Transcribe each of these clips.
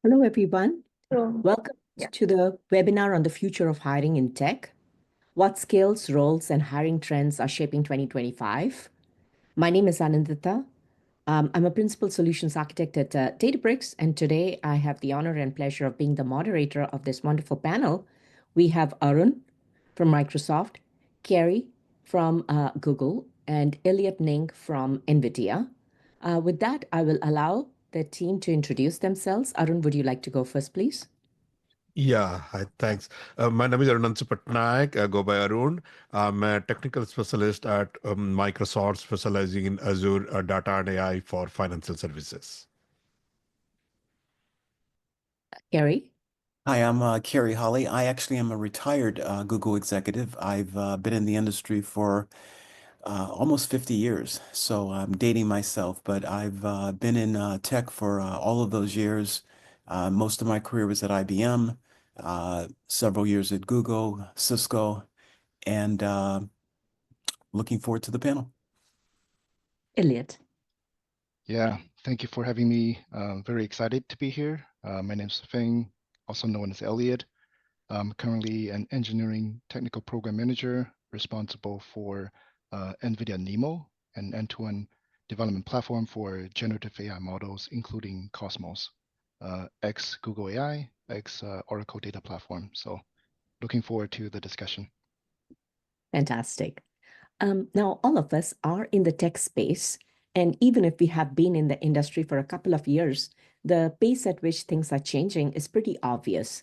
Hello, everyone. So, Welcome yeah. to the webinar on the future of hiring in tech. What skills, roles, and hiring trends are shaping 2025? My name is Anindita. I'm a principal solutions architect at Databricks, and today I have the honor and pleasure of being the moderator of this wonderful panel. We have Arun from Microsoft, Kerrie from Google, and Elliott Ning from NVIDIA. With that, I will allow the team to introduce themselves. Arun, would you like to go first, please? Yeah, hi, thanks. My name is Arunansu Pattanayak. I go by Arun. I'm a technical specialist at Microsoft, specializing in Azure data and AI for financial services. Kerrie? Hi, I'm Kerrie Holley. I actually am a retired Google executive. I've been in the industry for almost 50 years, so I'm dating myself, but I've been in tech for all of those years. Most of my career was at IBM, several years at Google, Cisco, and looking forward to the panel. Elliott. Yeah, thank you for having me. Very excited to be here. My name's Feng, also known as Elliott. I'm currently an engineering technical program manager responsible for NVIDIA NeMo, an end-to-end development platform for generative AI models, including Cosmos, ex Google AI, ex Oracle Data Platform. So looking forward to the discussion. Fantastic. Now, all of us are in the tech space, and even if we have been in the industry for a couple of years, the pace at which things are changing is pretty obvious.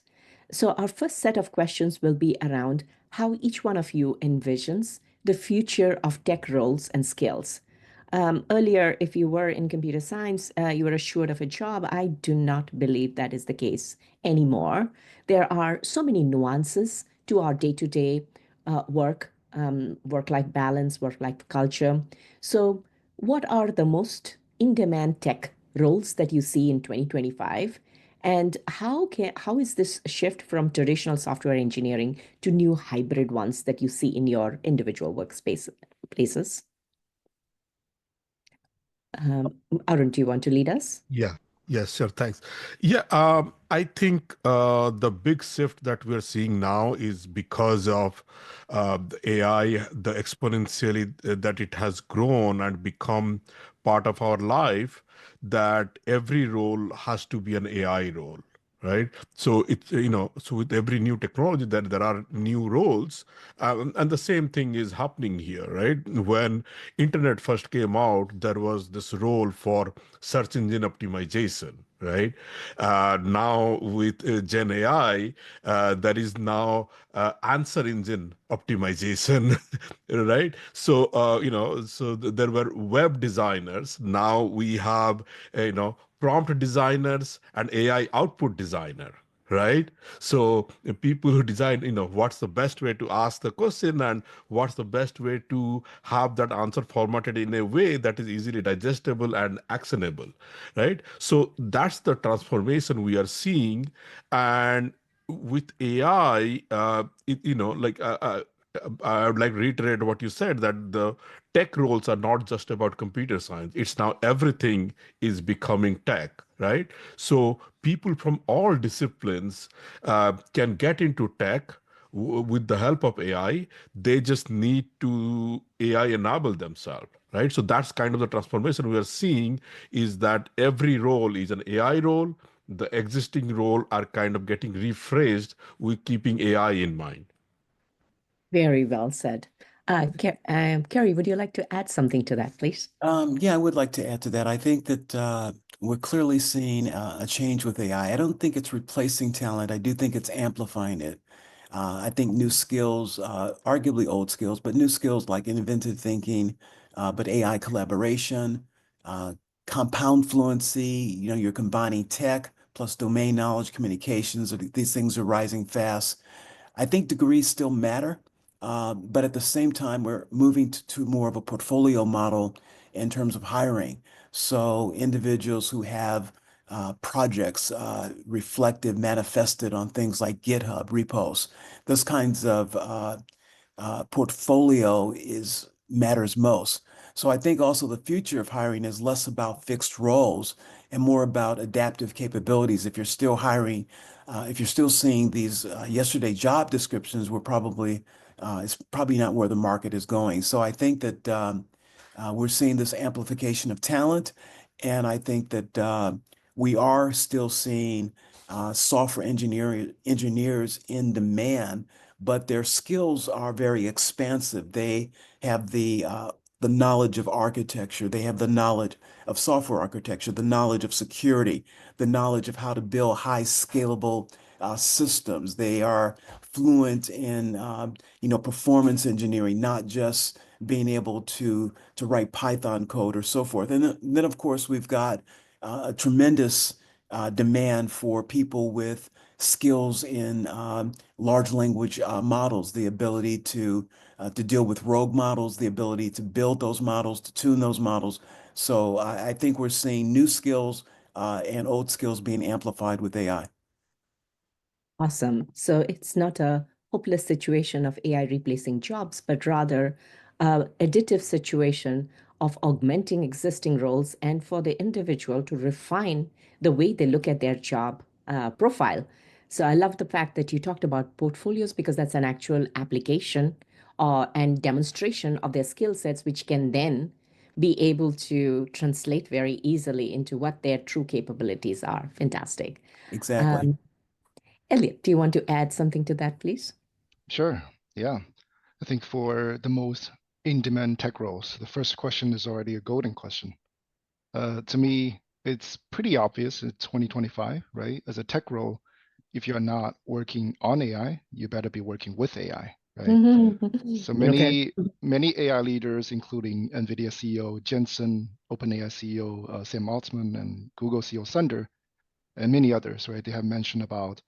So our first set of questions will be around how each one of you envisions the future of tech roles and skills. Earlier, if you were in computer science, you were assured of a job. I do not believe that is the case anymore. There are so many nuances to our day-to-day work, work-life balance, work-life culture. So what are the most in-demand tech roles that you see in 2025? And how is this shift from traditional software engineering to new hybrid ones that you see in your individual workspace places? Arun, do you want to lead us? Yeah, yes, sure, thanks. Yeah, I think the big shift that we're seeing now is because of the AI, the exponentially that it has grown and become part of our life, that every role has to be an AI role. Right. So it's, so with every new technology that there are new roles, and the same thing is happening here, right? When internet first came out, there was this role for search engine optimization, right? Now with Gen AI, there is now answer engine optimization, right? So there were web designers. Now we have prompt designers and AI output designer, right? So people who design, what's the best way to ask the question and what's the best way to have that answer formatted in a way that is easily digestible and actionable, right? So that's the transformation we are seeing. And with AI, I would like to reiterate what you said, that the tech roles are not just about computer science. It's now everything is becoming tech, right? So people from all disciplines can get into tech with the help of AI. They just need to AI enable themselves, right? So that's kind of the transformation we are seeing, is that every role is an AI role. The existing role are kind of getting rephrased with keeping AI in mind. Very well said. Kerrie, would you like to add something to that, please? Yeah, I would like to add to that. I think that we're clearly seeing a change with AI. I don't think it's replacing talent. I do think it's amplifying it. I think new skills, arguably old skills, but new skills like inventive thinking, but AI collaboration, compound fluency, you're combining tech plus domain knowledge, communications. These things are rising fast. I think degrees still matter, but at the same time, we're moving to more of a portfolio model in terms of hiring. So individuals who have projects reflected, manifested on things like GitHub, repos, those kinds of portfolio matters most. So I think also the future of hiring is less about fixed roles and more about adaptive capabilities. If you're still hiring, if you're still seeing these yesterday job descriptions, it's probably not where the market is going. So I think that we're seeing this amplification of talent, and I think that we are still seeing software engineers in demand, but their skills are very expansive. They have the knowledge of architecture. They have the knowledge of software architecture, the knowledge of security, the knowledge of how to build high scalable systems. They are fluent in performance engineering, not just being able to write Python code or so forth. And then of course we've got a tremendous demand for people with skills in large language models, the ability to deal with rogue models, the ability to build those models, to tune those models. So I think we're seeing new skills and old skills being amplified with AI. Awesome. So it's not a hopeless situation of AI replacing jobs, but rather a additive situation of augmenting existing roles and for the individual to refine the way they look at their job profile. So I love the fact that you talked about portfolios because that's an actual application and demonstration of their skill sets, which can then be able to translate very easily into what their true capabilities are. Fantastic. Exactly. Elliott, do you want to add something to that, please? Sure. Yeah. I think for the most in-demand tech roles, the first question is already a golden question. To me, it's pretty obvious it's 2025, right? As a tech role, if you're not working on AI, you better be working with AI, right? So Okay. many AI leaders, including NVIDIA CEO Jensen, OpenAI CEO Sam Altman, and Google CEO Sundar, and many others, right? They have mentioned about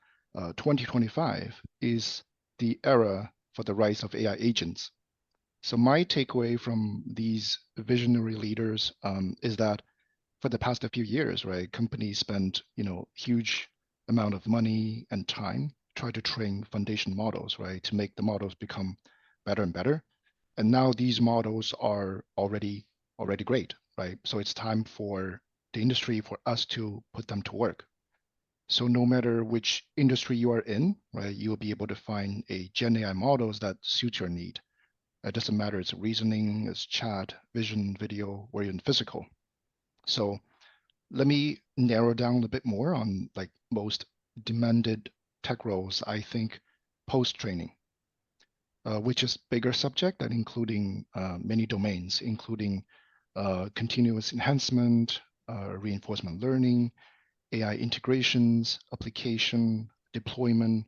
2025 is the era for the rise of AI agents. So my takeaway from these visionary leaders is that for the past few years, right, companies spent huge amount of money and time try to train foundation models, right, to make the models become better and better. And now these models are already great, right? So it's time for the industry, for us to put them to work. So no matter which industry you are in, right, you'll be able to find a Gen AI models that suit your need. It doesn't matter, it's reasoning, it's chat, vision, video, or even physical. So let me narrow down a bit more on like most demanded tech roles. I think post-training, which is bigger subject and including many domains, including continuous enhancement, reinforcement learning, AI integrations, application, deployment,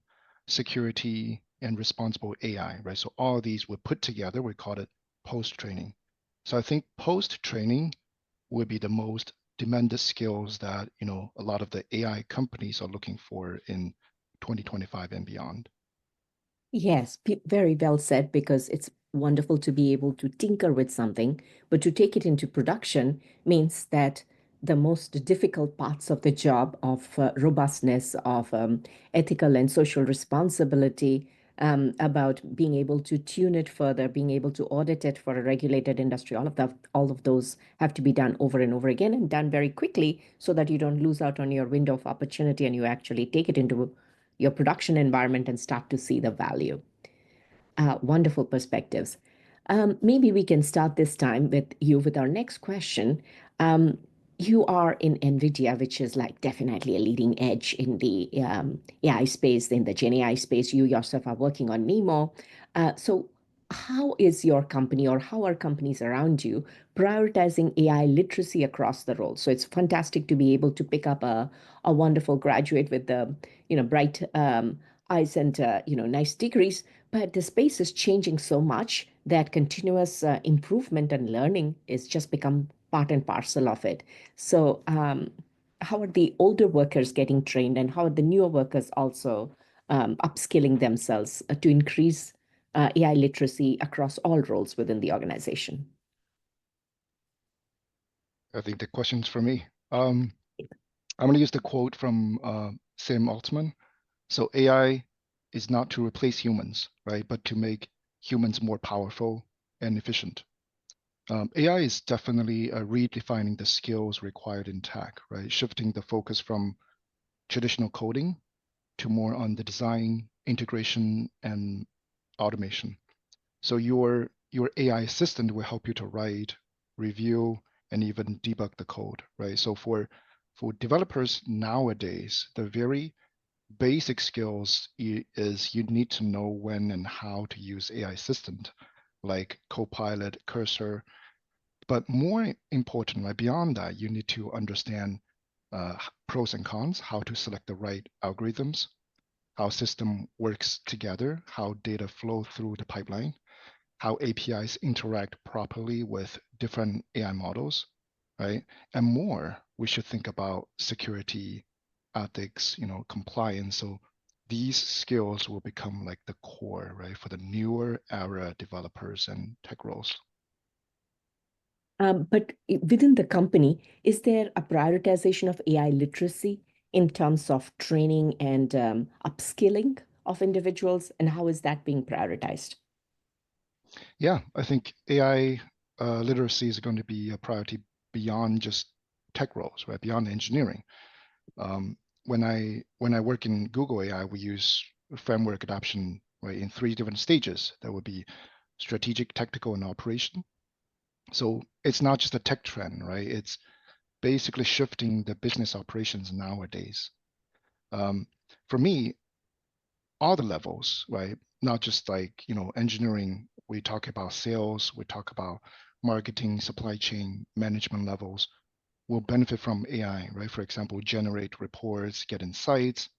security, and responsible AI, right? So all of these were put together, we call it post-training. So I think post-training will be the most demanded skills that, a lot of the AI companies are looking for in 2025 and beyond. Yes, very well said, because it's wonderful to be able to tinker with something, but to take it into production means that the most difficult parts of the job of robustness, of ethical and social responsibility, about being able to tune it further, being able to audit it for a regulated industry, all of those have to be done over and over again and done very quickly so that you don't lose out on your window of opportunity and you actually take it into your production environment and start to see the value. Wonderful perspectives. Maybe we can start this time with you with our next question. You are in NVIDIA, which is like definitely a leading edge in the AI space, in the GenAI space. You yourself are working on Nemo. So how is your company, or how are companies around you prioritizing AI literacy across the role? So it's fantastic to be able to pick up a wonderful graduate with the bright eyes and nice degrees, but the space is changing so much that continuous improvement and learning is just become part and parcel of it. So how are the older workers getting trained, and how are the newer workers also upskilling themselves to increase AI literacy across all roles within the organization? I think the question's for me. I'm going to use the quote from Sam Altman. So AI is not to replace humans, right, but to make humans more powerful and efficient. AI is definitely redefining the skills required in tech, right? Shifting the focus from traditional coding to more on the design, integration, and automation. So your AI assistant will help you to write, review, and even debug the code, right? So for developers nowadays, the very basic skills is you need to know when and how to use AI assistant like Copilot, Cursor. But more important, right, beyond that, you need to understand pros and cons, how to select the right algorithms, how system works together, how data flow through the pipeline, how APIs interact properly with different AI models, right? And more, we should think about security, ethics, compliance. So these skills will become like the core, right, for the newer era developers and tech roles. But within the company, is there a prioritization of AI literacy in terms of training and upskilling of individuals, and how is that being prioritized? Yeah, I think AI literacy is going to be a priority beyond just tech roles, right? Beyond engineering. When I work in Google AI, we use framework adoption, right, in 3 different stages. That would be strategic, technical, and operation. So it's not just a tech trend, right? It's basically shifting the business operations nowadays. For me, all the levels, right? Not just like, engineering, we talk about sales, we talk about marketing, supply chain, management levels will benefit from AI, right? For example, generate reports, get insights,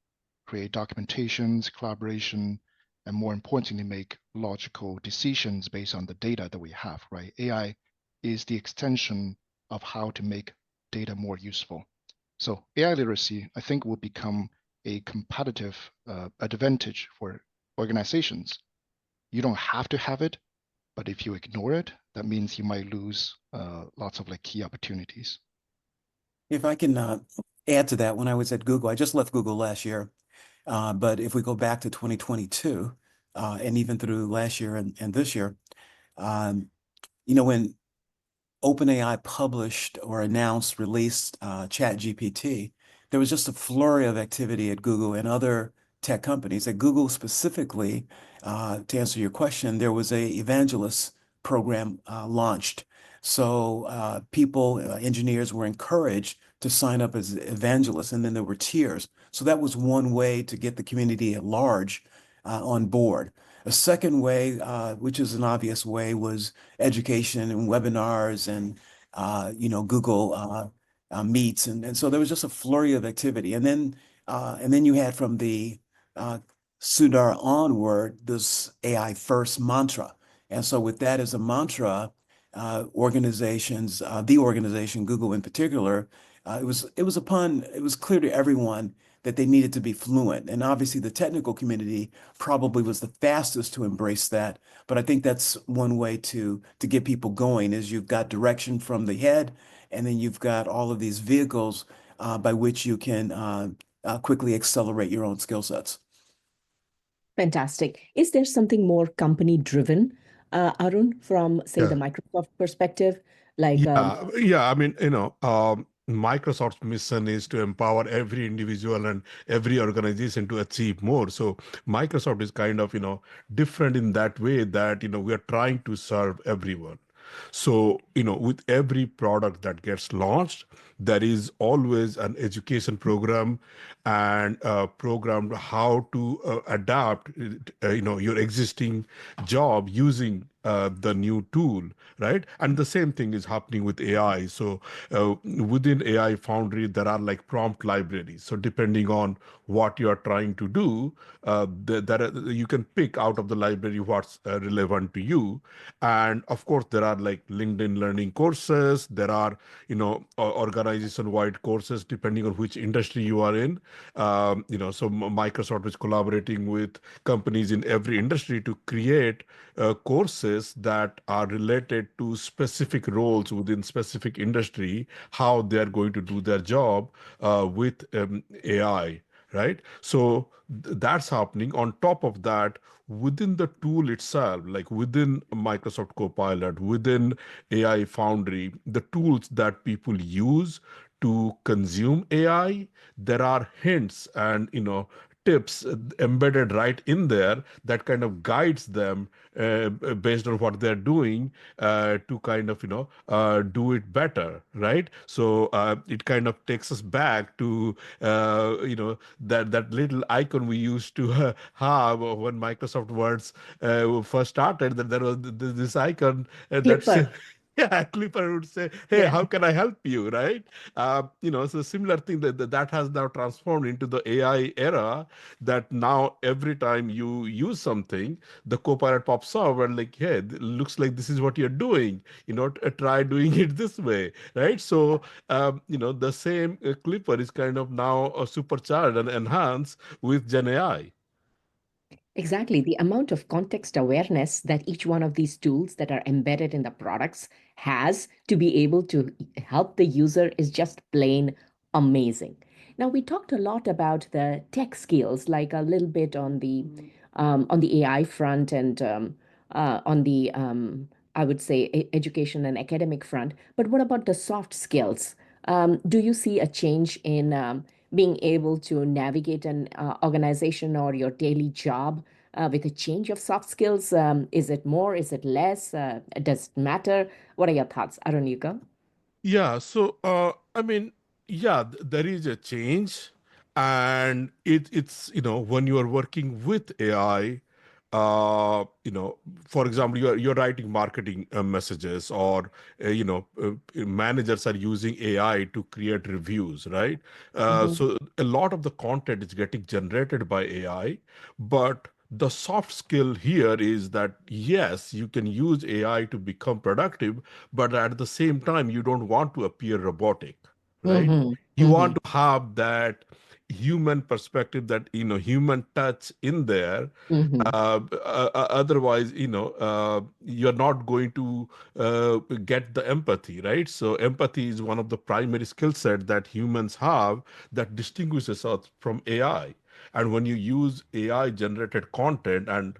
create documentations, collaboration, and more importantly, make logical decisions based on the data that we have, right? AI is the extension of how to make data more useful. So AI literacy, I think, will become a competitive advantage for organizations. You don't have to have it, but if you ignore it, that means you might lose lots of like key opportunities. If I can add to that, when I was at Google, I just left Google last year, but if we go back to 2022, and even through last year and this year, when OpenAI published or announced, released ChatGPT, there was just a flurry of activity at Google and other tech companies. At Google specifically, to answer your question, there was a evangelist program launched. So people, engineers were encouraged to sign up as evangelists, and then there were tiers. So that was one way to get the community at large on board. A second way, which is an obvious way, was education and webinars and Google Meets, and so there was just a flurry of activity. And then you had from the Sundar onward this AI first mantra. And so with that as a mantra, organizations, the organization Google in particular, it was clear to everyone that they needed to be fluent. And obviously the technical community probably was the fastest to embrace that. But I think that's one way to get people going is you've got direction from the head, and then you've got all of these vehicles by which you can quickly accelerate your own skill sets. Fantastic. Is there something more company driven, Arun, from say the Microsoft perspective? Like I mean, Microsoft's mission is to empower every individual and every organization to achieve more. So Microsoft is kind of, different in that way that, we are trying to serve everyone. So, with every product that gets launched, there is always an education program and a program how to adapt, your existing job using the new tool, right? And the same thing is happening with AI. So within AI Foundry, there are like prompt libraries. So depending on what you are trying to do, you can pick out of the library what's relevant to you. And of course, there are like LinkedIn learning courses. There are, organization-wide courses depending on which industry you are in. So Microsoft is collaborating with companies in every industry to create courses that are related to specific roles within specific industry, how they are going to do their job with AI. right? So that's happening. On top of that, within the tool itself, like within Microsoft Copilot, within AI Foundry, the tools that people use to consume AI, there are hints and tips embedded right in there that kind of guides them based on what they're doing to kind of do it better, right? So it kind of takes us back to that little icon we used to have when Microsoft Words first started, that there was this icon that said, Clipper. yeah, Clipper would say, "Hey, Yeah. how can I help you?" Right? So similar thing that has now transformed into the AI era. That now every time you use something, the Copilot pops up and like, "Hey, looks like this is what you're doing. Try doing it this way." Right? So the same Clipper is kind of now supercharged and enhanced with Gen AI. Exactly. The amount of context awareness that each one of these tools that are embedded in the products has to be able to help the user is just plain amazing. Now, we talked a lot about the tech skills, like a little bit on the AI front and on the I would say education and academic front. But what about the soft skills? Do you see a change in being able to navigate an organization or your daily job with a change of soft skills? Is it more? Is it less? Does it matter? What are your thoughts? Arun, you go. Yeah, so I mean, yeah, there is a change, and it's when you are working with AI, for example, you're writing marketing messages, or managers are using AI to create reviews, right? Mhm. So a lot of the content is getting generated by AI, but the soft skill here is that yes, you can use AI to become productive, but at the same time you don't want to appear robotic, right? Mhm. You want to have that human perspective, that human touch in there. Mhm. Otherwise, you're not going to get the empathy, right? So empathy is one of the primary skill set that humans have that distinguishes us from AI. And when you use AI generated content and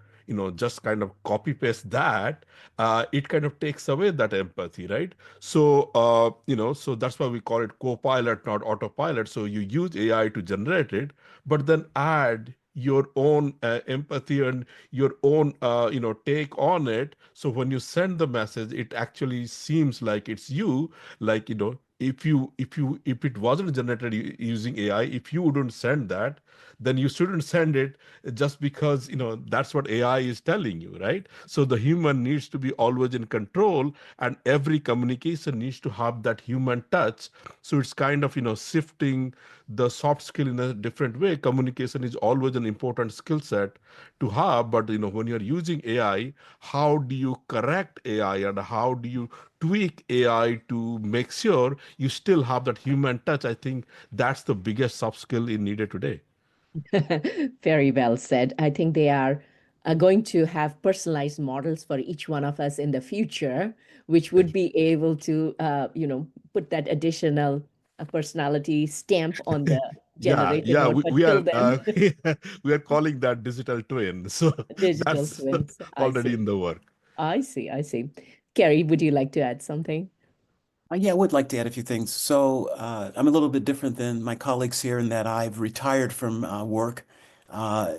just kind of copy paste that, it kind of takes away that empathy, right? So so that's why we call it co-pilot, not autopilot. So you use AI to generate it, but then add your own empathy and your own take on it. So when you send the message, it actually seems like it's you. Like if it wasn't generated using AI, if you wouldn't send that, then you shouldn't send it, just because that's what AI is telling you, right? So the human needs to be always in control, and every communication needs to have that human touch. So it's kind of shifting the soft skill in a different way. Communication is always an important skill set to have, but when you're using AI, how do you correct AI, and how do you tweak AI to make sure you still have that human touch? I think that's the biggest soft skill in needed today. Very well said. I think they are going to have personalized models for each one of us in the future, which would be able to, put that additional personality stamp on the Yeah, generated yeah, one. we, But we till are then, we are calling that digital twin. So digital that's twins. I already see. in the work. I see. I see. Kerrie, would you like to add something? Yeah, I would like to add a few things. So I'm a little bit different than my colleagues here in that I've retired from work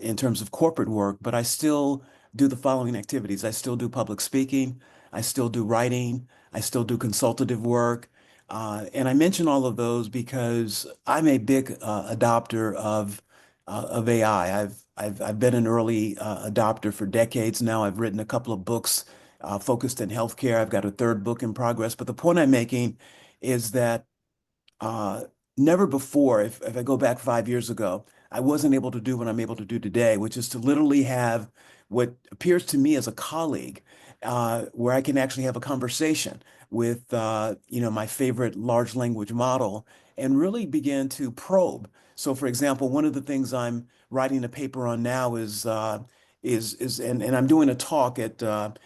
in terms of corporate work, but I still do the following activities. I still do public speaking. I still do writing. I still do consultative work. And I mention all of those because I'm a big adopter of AI. I've been an early adopter for decades now. I've written a couple of books focused in healthcare. I've got a third book in progress. But the point I'm making is that uh, never before, if I go back 5 years ago, I wasn't able to do what I'm able to do today, which is to literally have what appears to me as a colleague, where I can actually have a conversation with, my favorite large language model and really begin to probe. So, for example, one of the things I'm writing a paper on now and I'm doing a talk at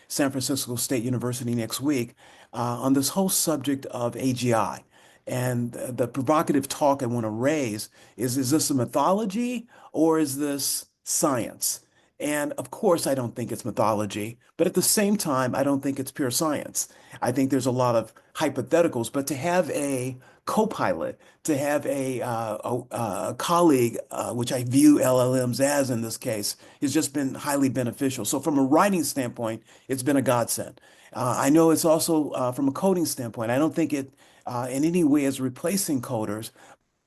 San Francisco State University next week on this whole subject of AGI. And the provocative talk I want to raise is this a mythology or is this science? And of course, I don't think it's mythology, but at the same time, I don't think it's pure science. I think there's a lot of hypotheticals, but to have a co-pilot, to have a colleague, which I view LLMs as in this case, has just been highly beneficial. So from a writing standpoint, it's been a godsend. I know it's also from a coding standpoint. I don't think it in any way is replacing coders,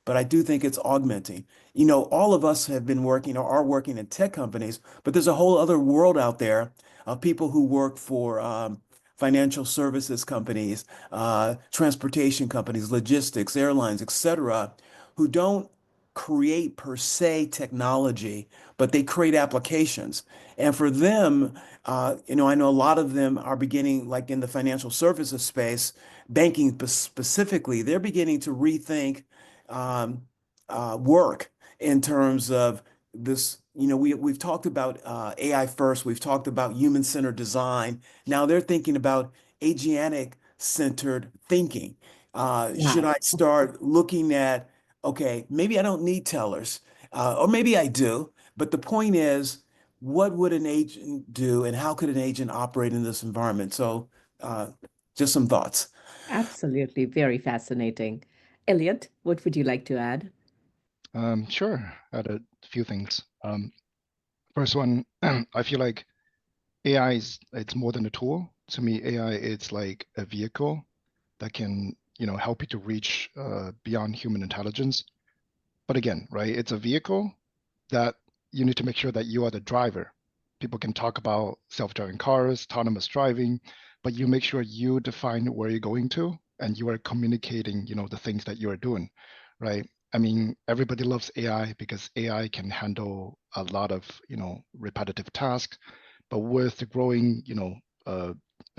but I do think it's augmenting. You know, all of us have been working or are working in tech companies, but there's a whole other world out there of people who work for financial services companies, transportation companies, logistics, airlines, etc., who don't create per se technology, but they create applications. And for them, you know, I know a lot of them are beginning, like in the financial services space, banking specifically, they're beginning to rethink um, work in terms of this. You know, we've talked about AI first. We've talked about human-centered design. Now they're thinking about agentic-centered thinking. Should Wow. I start looking at, okay, maybe I don't need tellers, or maybe I do, but the point is, what would an agent do and how could an agent operate in this environment? So uh, just some thoughts. Absolutely. Very fascinating. Elliot, what would you like to add? Sure, I had a few things. First one, I feel like AI it's more than a tool. To me, AI it's like a vehicle that can, help you to reach beyond human intelligence. But again, right, it's a vehicle that you need to make sure that you are the driver. People can talk about self-driving cars, autonomous driving, but you make sure you define where you're going to and you are communicating, the things that you are doing, right? I mean, everybody loves AI because AI can handle a lot of, repetitive tasks, but with the growing, a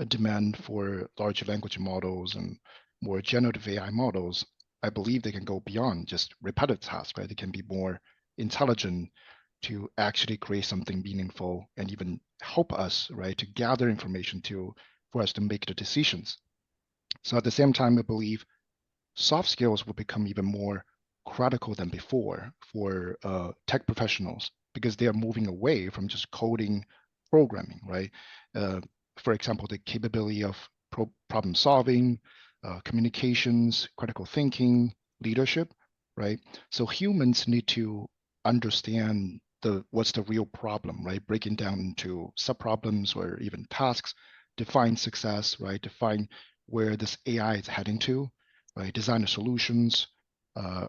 demand for large language models and more generative AI models, I believe they can go beyond just repetitive tasks, right? They can be more intelligent to actually create something meaningful and even help us, right, to gather information to for us to make the decisions. So at the same time, I believe soft skills will become even more critical than before for tech professionals because they are moving away from just coding, programming, right? Uh, for example, the capability of problem solving, communications, critical thinking, leadership, right? So humans need to understand what's the real problem, right? Breaking down into subproblems or even tasks, define success, right? Define where this AI is heading to, right? Design the solutions,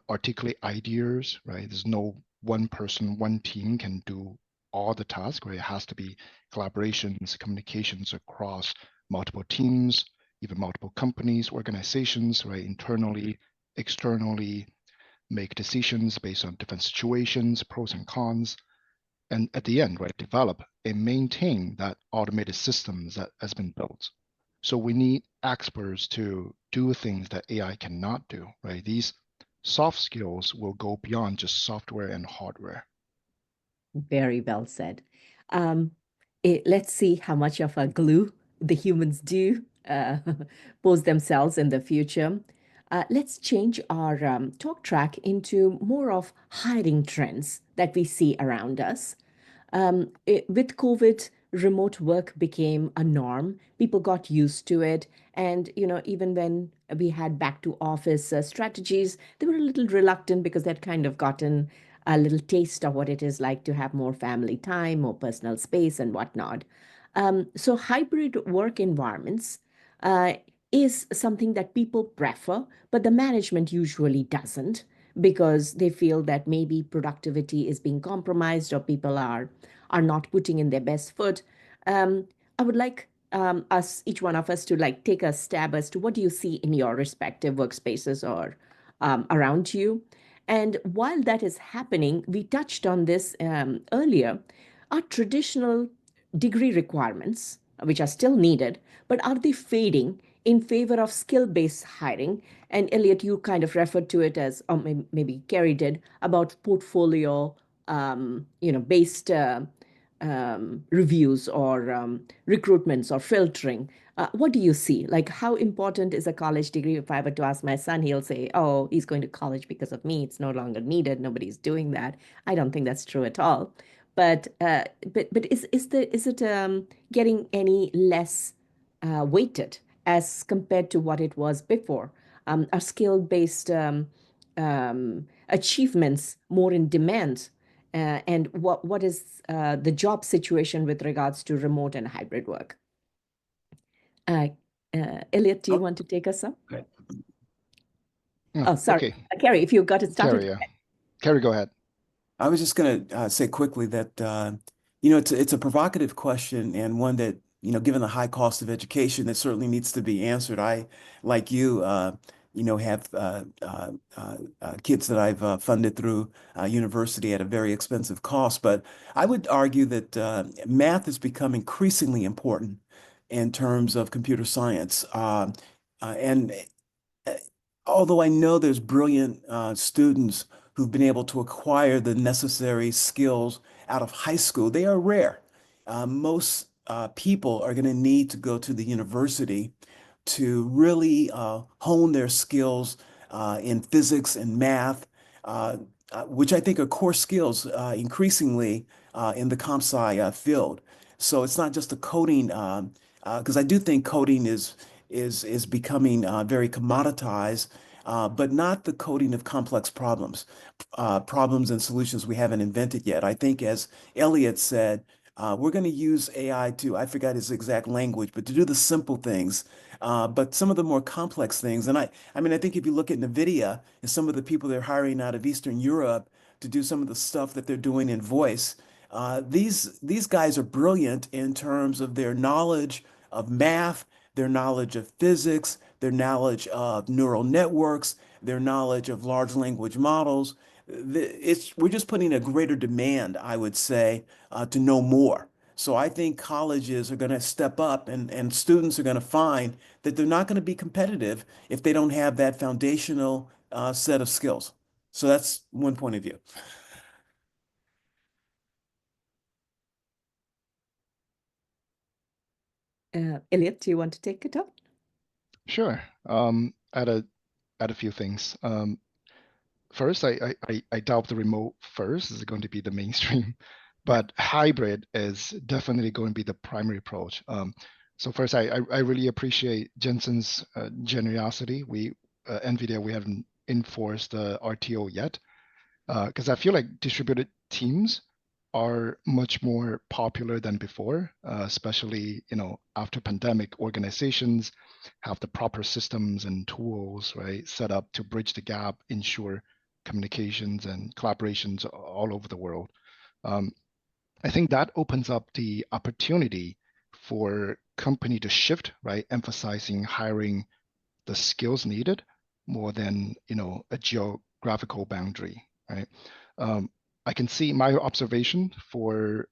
articulate ideas, right? There's no one person, one team can do all the tasks, right? It has to be collaborations, communications across multiple teams, even multiple companies, organizations, right? Internally, externally, make decisions based on different situations, pros and cons, and at the end, right, develop and maintain that automated systems that has been built. So we need experts to do things that AI cannot do, right? These soft skills will go beyond just software and hardware. Very well said. Um, let's see how much of a glue the humans do pose themselves in the future. Let's change our talk track into more of hiring trends that we see around us. With COVID, remote work became a norm. People got used to it. And, even when we had back to office strategies, they were a little reluctant because they'd kind of gotten a little taste of what it is like to have more family time, more personal space, and whatnot. So, hybrid work environments uh, is something that people prefer, but the management usually doesn't because they feel that maybe productivity is being compromised or people are not putting in their best foot. Um, I would like each one of us, to like take a stab as to what do you see in your respective workspaces or around you. And while that is happening, we touched on this earlier. Our traditional degree requirements, which are still needed, but are they fading in favor of skill-based hiring? And Elliot, you kind of referred to it as, or maybe Kerrie did, about portfolio, based reviews or recruitments or filtering. What do you see? Like, how important is a college degree? If I were to ask my son, he'll say, oh, he's going to college because of me. It's no longer needed. Nobody's doing that. I don't think that's true at all. But is it getting any less weighted as compared to what it was before? Are skill-based achievements more in demand? And what is the job situation with regards to remote and hybrid work? Elliott, do you Oh, want to take us up? okay. Oh, sorry. Okay, Kerrie, if you got it started. Kerrie, yeah. Kerrie, go ahead. I was just going to say quickly that you know, it's a provocative question, and one that, you know, given the high cost of education, that certainly needs to be answered. I, like you know, have kids that I've funded through university at a very expensive cost. But I would argue that math has become increasingly important in terms of computer science. And uh, although I know there's brilliant students who've been able to acquire the necessary skills out of high school, they are rare. Most people are going to need to go to the university to really hone their skills in physics and math, which I think are core skills increasingly in the comp sci field. So it's not just the coding, because I do think coding is becoming very commoditized, but not the coding of complex problems and solutions we haven't invented yet. I think, as Elliott said, we're going to use AI to, I forgot his exact language, but to do the simple things. But some of the more complex things, and I mean, I think if you look at NVIDIA and some of the people they're hiring out of Eastern Europe to do some of the stuff that they're doing in voice, these guys are brilliant in terms of their knowledge of math, their knowledge of physics, their knowledge of neural networks, their knowledge of large language models. We're just putting a greater demand, I would say, to know more. So I think colleges are going to step up, and students are going to find that they're not going to be competitive if they don't have that foundational set of skills. So that's one point of view. Elliott, do you want to take it up? Sure. Add a few things. First, I doubt the remote first is going to be the mainstream, but hybrid is definitely going to be the primary approach. So first, I really appreciate Jensen's generosity. NVIDIA, we haven't enforced the RTO yet, because I feel like distributed teams are much more popular than before, especially, you know, after pandemic, organizations have the proper systems and tools, right, set up to bridge the gap, ensure communications and collaborations all over the world. I think that opens up the opportunity for company to shift, right, emphasizing hiring the skills needed more than, you know, a geographical boundary, right? I can see my observation for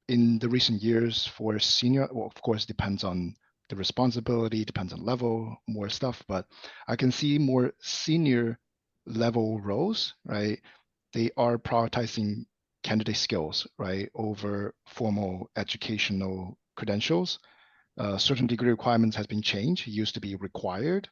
in the recent years for senior, well, of course, depends on the responsibility, depends on level, more stuff, but I can see more senior level roles, right? They are prioritizing candidate skills, right, over formal educational credentials. Certain degree requirements has been changed. It used to be required,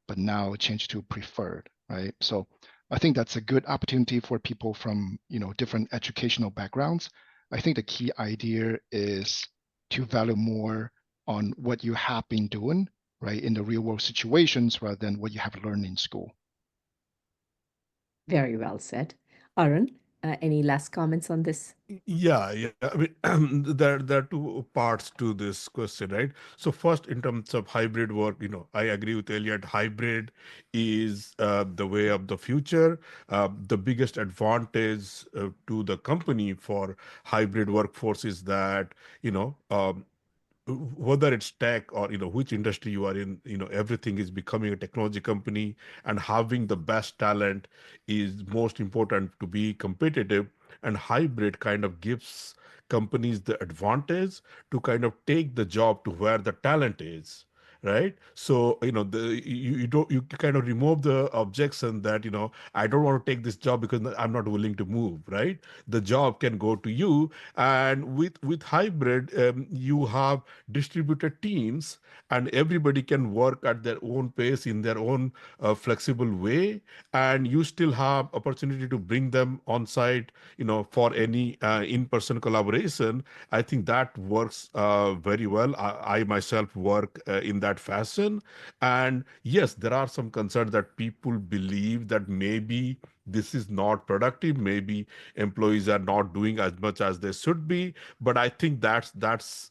but now changed to preferred, right? So I think that's a good opportunity for people from, you know, different educational backgrounds. I think the key idea is to value more on what you have been doing, right, in the real world situations rather than what you have learned in school. Very well said. Arun, any last comments on this? Yeah. I mean, there are two parts to this question, right? So first, in terms of hybrid work, I agree with Elliot. Hybrid is the way of the future. The biggest advantage to the company for hybrid workforce is that, whether it's tech or which industry you are in, everything is becoming a technology company, and having the best talent is most important to be competitive. And hybrid kind of gives companies the advantage to kind of take the job to where the talent is, right? So, you kind of remove the objection that, I don't want to take this job because I'm not willing to move, right? The job can go to you. And with hybrid, you have distributed teams, and everybody can work at their own pace in their own flexible way, and you still have opportunity to bring them on site, for any in-person collaboration. I think that works very well. I myself work in that fashion. And yes, there are some concerns that people believe that maybe this is not productive, maybe employees are not doing as much as they should be. But I think that's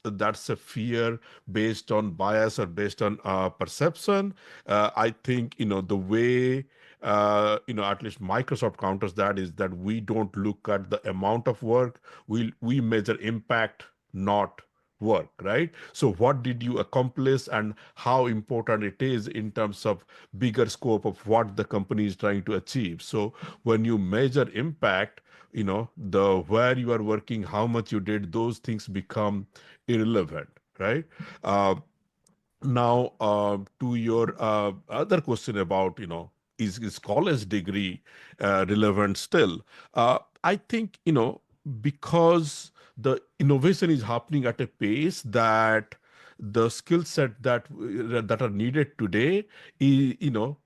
a fear based on bias or based on perception. I think, the way at least Microsoft counters that is that we don't look at the amount of work. We measure impact, not work, right? So what did you accomplish and how important it is in terms of bigger scope of what the company is trying to achieve. So when you measure impact, the where you are working, how much you did, those things become irrelevant, right? Uh, Now, to your other question about, is college degree relevant still? I think, because the innovation is happening at a pace that the skill set that are needed today,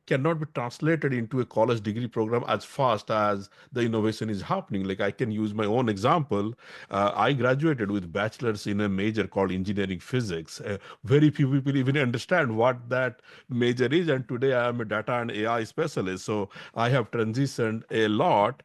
cannot be translated into a college degree program as fast as the innovation is happening. Like, I can use my own example. I graduated with bachelor's in a major called engineering physics. Very few people even understand what that major is, and today I am a data and AI specialist, so I have transitioned a lot.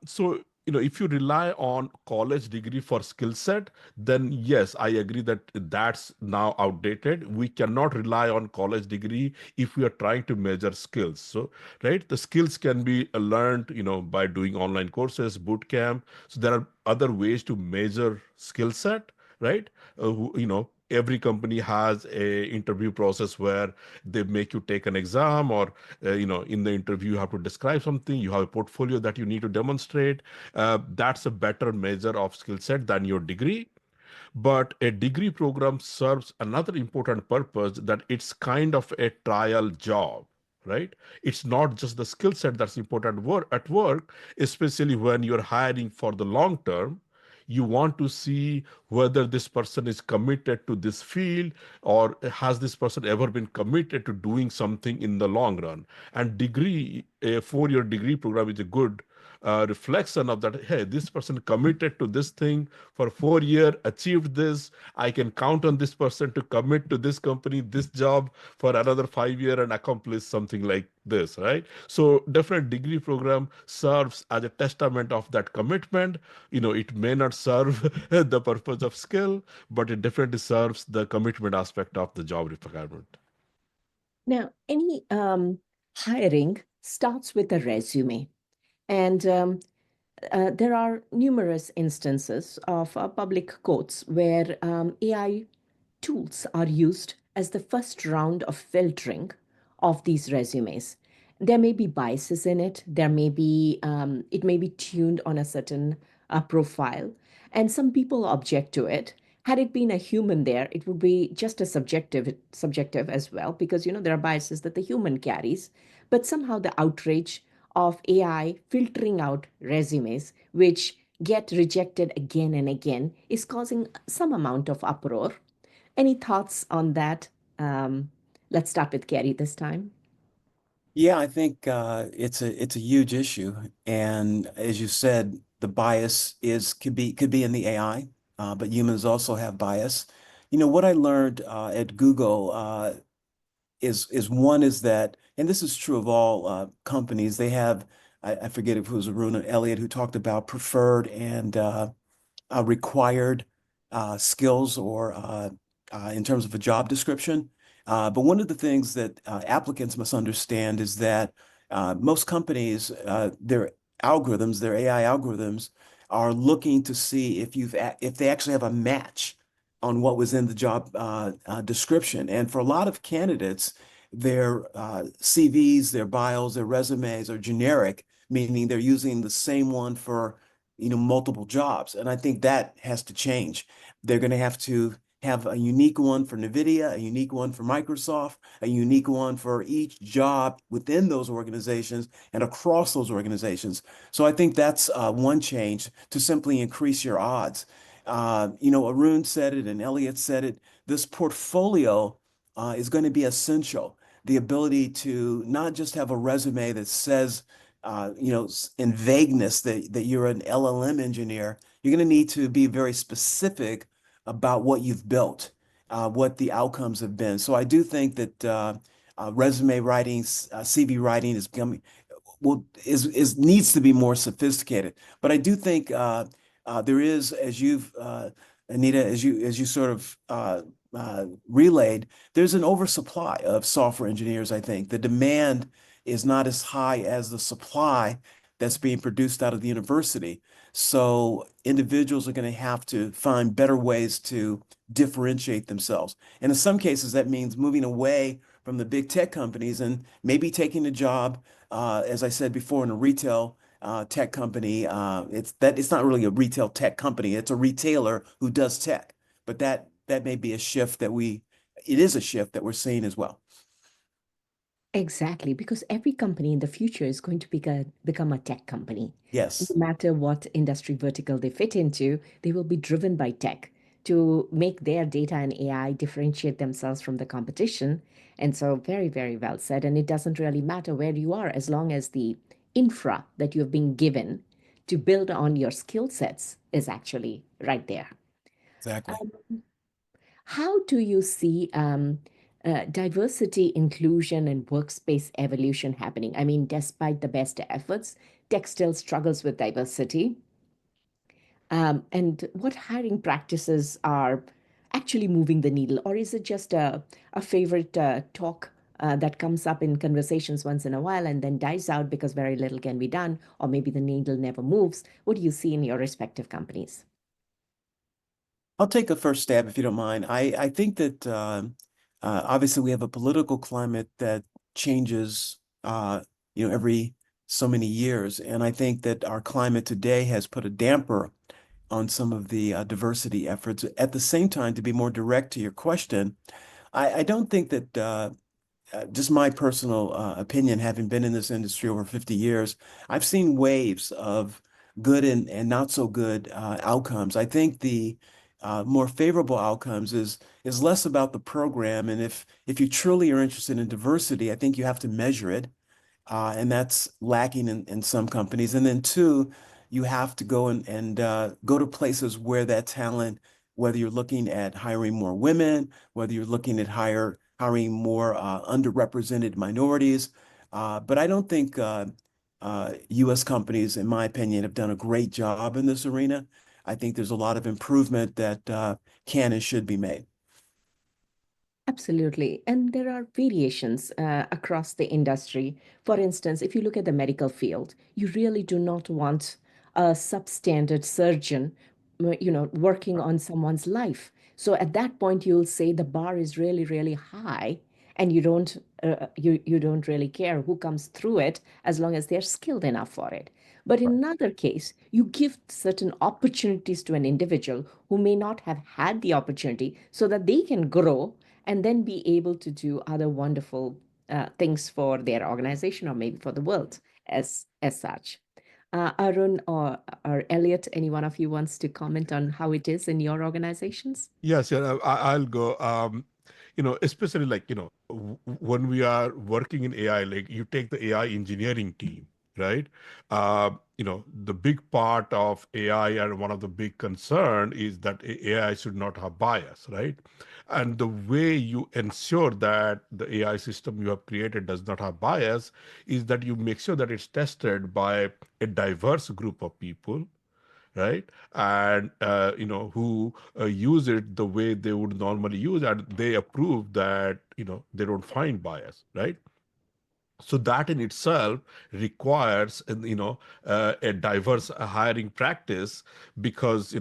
So, if you rely on college degree for skill set, then yes, I agree that that's now outdated. We cannot rely on college degree if we are trying to measure skills. So, right, the skills can be learned, by doing online courses, boot camp. So there are other ways to measure skill set, right? Every company has a interview process where they make you take an exam, or in the interview you have to describe something, you have a portfolio that you need to demonstrate. That's a better measure of skill set than your degree. But a degree program serves another important purpose, that it's kind of a trial job, right? It's not just the skill set that's important at work, especially when you're hiring for the long term. You want to see whether this person is committed to this field, or has this person ever been committed to doing something in the long run. And a 4-year degree program is a good reflection of that. Hey, this person committed to this thing for 4 years, achieved this. I can count on this person to commit to this company, this job for another 5 years and accomplish something like this, right? So different degree program serves as a testament of that commitment. It may not serve the purpose of skill, but it definitely serves the commitment aspect of the job requirement. Now, any hiring starts with a resume. And there are numerous instances of public quotes where AI tools are used as the first round of filtering of these resumes. There may be biases in it. It may be tuned on a certain profile, and some people object to it. Had it been a human there, it would be just as subjective as well, because there are biases that the human carries. But somehow the outrage of AI filtering out resumes, which get rejected again and again, is causing some amount of uproar. Any thoughts on that? Let's start with Kerrie this time. Yeah, I think it's a huge issue, and as you said, the bias could be in the AI, but humans also have bias. What I learned at Google is that, and this is true of all companies. They have, I forget if it was Arun or Elliott who talked about preferred and required skills, or in terms of a job description. But one of the things that applicants must understand is that most companies, their AI algorithms, are looking to see if they actually have a match on what was in the job description. And for a lot of candidates, their CVs, their bios, their resumes are generic, meaning they're using the same one for multiple jobs. And I think that has to change. They're going to have to have a unique one for NVIDIA, a unique one for Microsoft, a unique one for each job within those organizations and across those organizations. So I think that's one change to simply increase your odds. Arun said it and Elliott said it. This portfolio is going to be essential. The ability to not just have a resume that says, in vagueness that you're an LLM engineer, you're going to need to be very specific about what you've built, what the outcomes have been. So I do think that resume writing, CV writing needs to be more sophisticated. But I do think there is, as you've Anita, as you sort of relayed, there's an oversupply of software engineers. I think the demand is not as high as the supply that's being produced out of the university. So individuals are going to have to find better ways to differentiate themselves. And in some cases, that means moving away from the big tech companies and maybe taking a job, as I said before, in a retail tech company. It's not really a retail tech company. It's a retailer who does tech. But that may be a shift it is a shift that we're seeing as well. Exactly, because every company in the future is going to become a tech company. Yes, No matter what industry vertical they fit into, they will be driven by tech to make their data and AI differentiate themselves from the competition. And so, very, very well said. And it doesn't really matter where you are as long as the infra that you've been given to build on your skill sets is actually right there. exactly. How do you see diversity, inclusion, and workspace evolution happening? I mean, despite the best efforts, tech still struggles with diversity. And what hiring practices are actually moving the needle? Or is it just a favorite talk that comes up in conversations once in a while and then dies out because very little can be done, or maybe the needle never moves? What do you see in your respective companies? I'll take a first stab if you don't mind. I think that obviously we have a political climate that changes, every so many years, and I think that our climate today has put a damper on some of the diversity efforts. At the same time, to be more direct to your question, I don't think that just my personal opinion, having been in this industry over 50 years, I've seen waves of good and not so good outcomes. I think the more favorable outcomes is less about the program, and if you truly are interested in diversity, I think you have to measure it, and that's lacking in some companies. And then two, you have to go and go to places where that talent, whether you're looking at hiring more women, whether you're looking at hiring more underrepresented minorities. But I don't think U.S. companies, in my opinion, have done a great job in this arena. I think there's a lot of improvement that can and should be made. Absolutely. And there are variations across the industry. For instance, if you look at the medical field, you really do not want a substandard surgeon, working on someone's life. So at that point, you'll say the bar is really, really high, and you don't really care who comes through it as long as they're skilled enough for it. But in another case, you give certain opportunities to an individual who may not have had the opportunity so that they can grow and then be able to do other wonderful things for their organization or maybe for the world as such. Arun or Elliott, any one of you wants to comment on how it is in your organizations? Yes, yeah, I'll go. Especially like, when we are working in AI, like you take the AI engineering team, right? The big part of AI and one of the big concern is that AI should not have bias, right? And the way you ensure that the AI system you have created does not have bias is that you make sure that it's tested by a diverse group of people, right? And who use it the way they would normally use, and they approve that they don't find bias, right? So that in itself requires a diverse hiring practice, because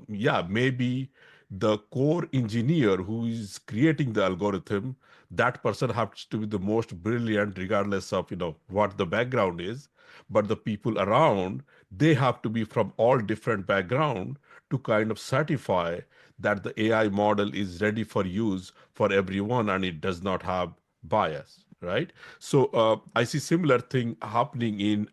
yeah, maybe the core engineer who is creating the algorithm, that person has to be the most brilliant regardless of what the background is. But the people around, they have to be from all different background to kind of certify that the AI model is ready for use for everyone and it does not have bias, right? So I see similar thing happening in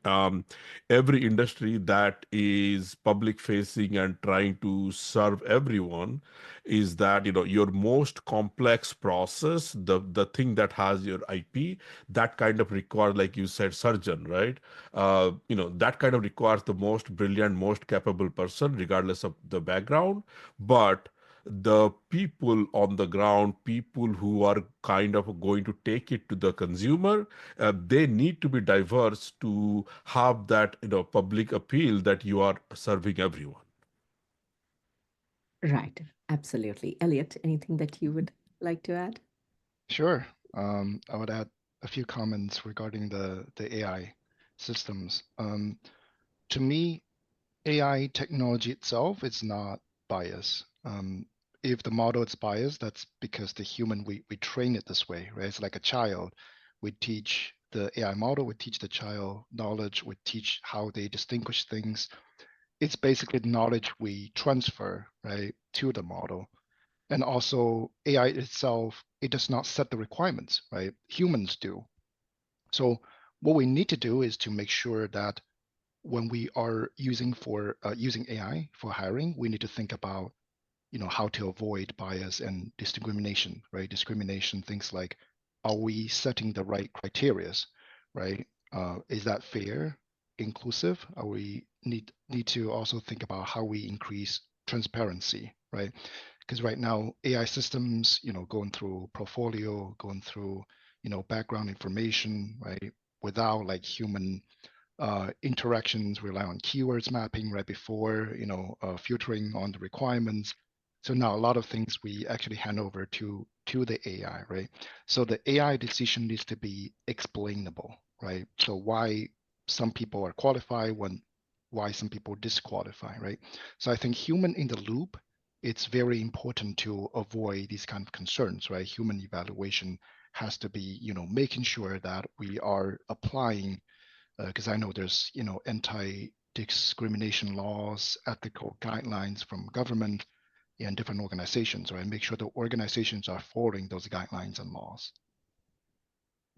every industry that is public facing and trying to serve everyone. Is that your most complex process, the thing that has your IP, that kind of requires, like you said, surgeon, right? That kind of requires the most brilliant, most capable person regardless of the background. But the people on the ground, people who are kind of going to take it to the consumer, they need to be diverse to have that public appeal that you are serving everyone. Right. Absolutely. Elliott, anything that you would like to add? Sure. I would add a few comments regarding the AI systems. To me, AI technology itself is not biased. If the model is biased, that's because the human, we train it this way, right? It's like a child. We teach the AI model, we teach the child knowledge, we teach how they distinguish things. It's basically the knowledge we transfer, right, to the model. And also AI itself, it does not set the requirements, right? Humans do. So what we need to do is to make sure that when we are using AI for hiring, we need to think about how to avoid bias and discrimination, right? Discrimination, things like, are we setting the right criterias, right? Is that fair, inclusive? Are we need to also think about how we increase transparency, right? Because right now AI systems, going through portfolio, going through background information, right? Without like human interactions, rely on keywords mapping right before, filtering on the requirements. So now a lot of things we actually hand over to the AI, right? So the AI decision needs to be explainable, right? So why some people are qualified why some people disqualify, right? So I think human in the loop, it's very important to avoid these kind of concerns, right? Human evaluation has to be, making sure that we are applying because I know there's anti-discrimination laws, ethical guidelines from government and different organizations, right? Make sure the organizations are following those guidelines and laws.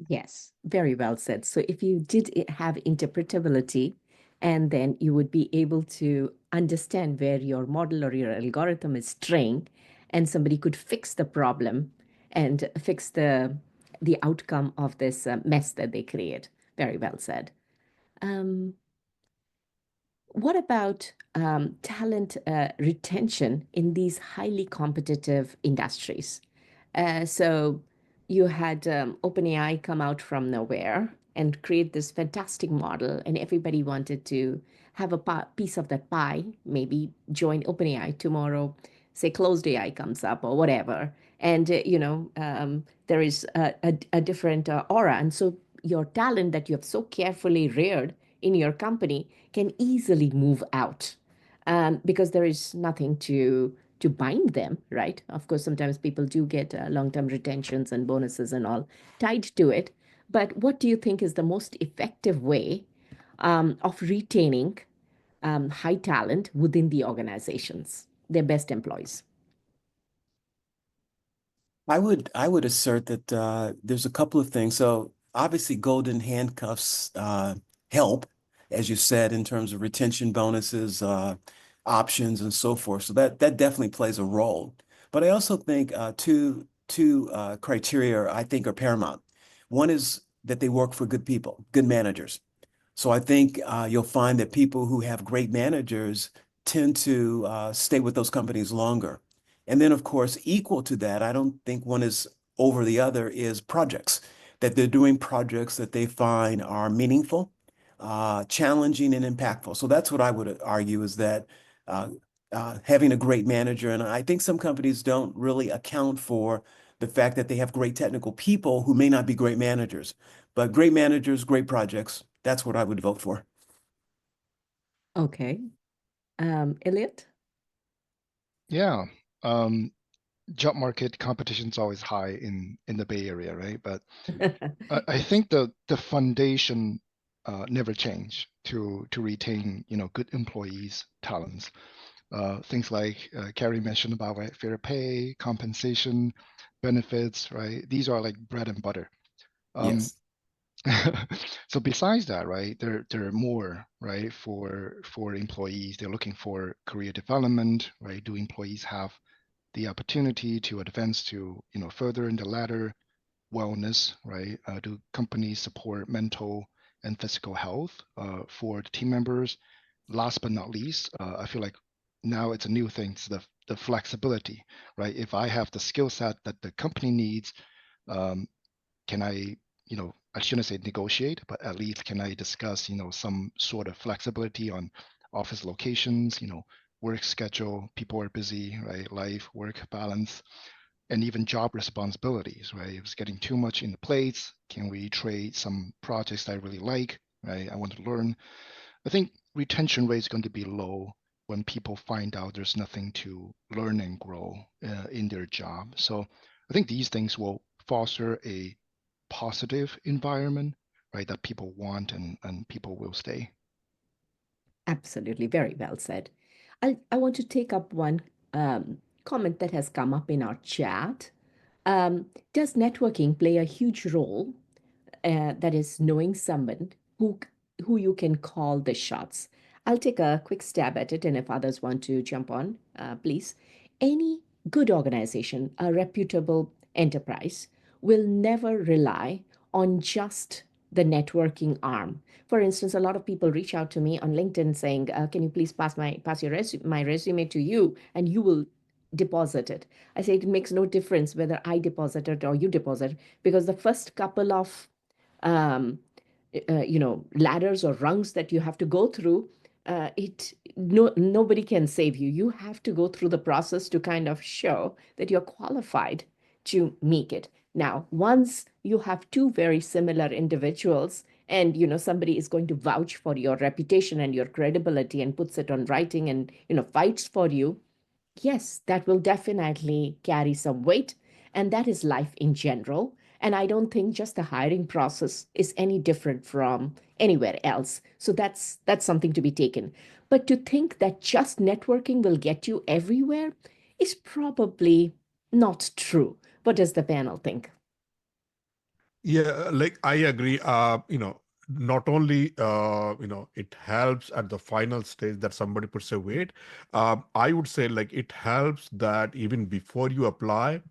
Yes, very well said. So if you did have interpretability, and then you would be able to understand where your model or your algorithm is trained, and somebody could fix the problem and fix the outcome of this mess that they create. Very well said. What about talent retention in these highly competitive industries? So you had OpenAI come out from nowhere and create this fantastic model, and everybody wanted to have a piece of that pie, maybe join OpenAI tomorrow, say closed AI comes up or whatever. And, there is a different aura. And so your talent that you have so carefully reared in your company can easily move out because there is nothing to bind them, right? Of course, sometimes people do get long-term retentions and bonuses and all tied to it. But what do you think is the most effective way of retaining high talent within the organizations, their best employees? I would assert that there's a couple of things. So obviously, golden handcuffs help, as you said, in terms of retention bonuses, options, and so forth. So that definitely plays a role. But I also think two criteria I think are paramount. One is that they work for good people, good managers. So I think you'll find that people who have great managers tend to stay with those companies longer. And then, of course, equal to that, I don't think one is over the other, is projects, that they're doing projects that they find are meaningful, challenging, and impactful. So that's what I would argue is that having a great manager, and I think some companies don't really account for the fact that they have great technical people who may not be great managers, but great managers, great projects, that's what I would vote for. Okay. Elliott? Yeah, job market competition is always high in the Bay Area, right? But I think the foundation never changed to retain, good employees, talents. Things like Kerrie mentioned about, right, fair pay, compensation, benefits, right? These are like bread and butter. Yes. So besides that, right, there are more, right, for employees. They're looking for career development, right? Do employees have the opportunity to advance to, further in the ladder? Wellness, right? Do companies support mental and physical health for the team members? Last but not least, I feel like now it's a new thing. It's the flexibility, right? If I have the skill set that the company needs, can I, I shouldn't say negotiate, but at least can I discuss, some sort of flexibility on office locations, work schedule, people are busy, right? Life, work balance, and even job responsibilities, right? If it's getting too much in the plates, can we trade some projects that I really like, right? I want to learn. I think retention rate is going to be low when people find out there's nothing to learn and grow in their job. So I think these things will foster a positive environment, right? That people want and people will stay. Absolutely, very well said. I want to take up one comment that has come up in our chat. Does networking play a huge role? That is knowing someone who you can call the shots. I'll take a quick stab at it, and if others want to jump on, please. Any good organization, a reputable enterprise, will never rely on just the networking arm. For instance, a lot of people reach out to me on LinkedIn saying, "Can you please pass my resume to you, and you will deposit it." I say it makes no difference whether I deposit it or you deposit, because the first couple of ladders or rungs that you have to go through, nobody can save you. You have to go through the process to kind of show that you're qualified to make it. Now, once you have two very similar individuals, and somebody is going to vouch for your reputation and your credibility and puts it on writing and fights for you, yes, that will definitely carry some weight, and that is life in general. And I don't think just the hiring process is any different from anywhere else. So that's something to be taken. But to think that just networking will get you everywhere is probably not true. What does the panel think? Yeah, like I agree. Not only it helps at the final stage that somebody puts a weight. I would say like it helps that even before you apply,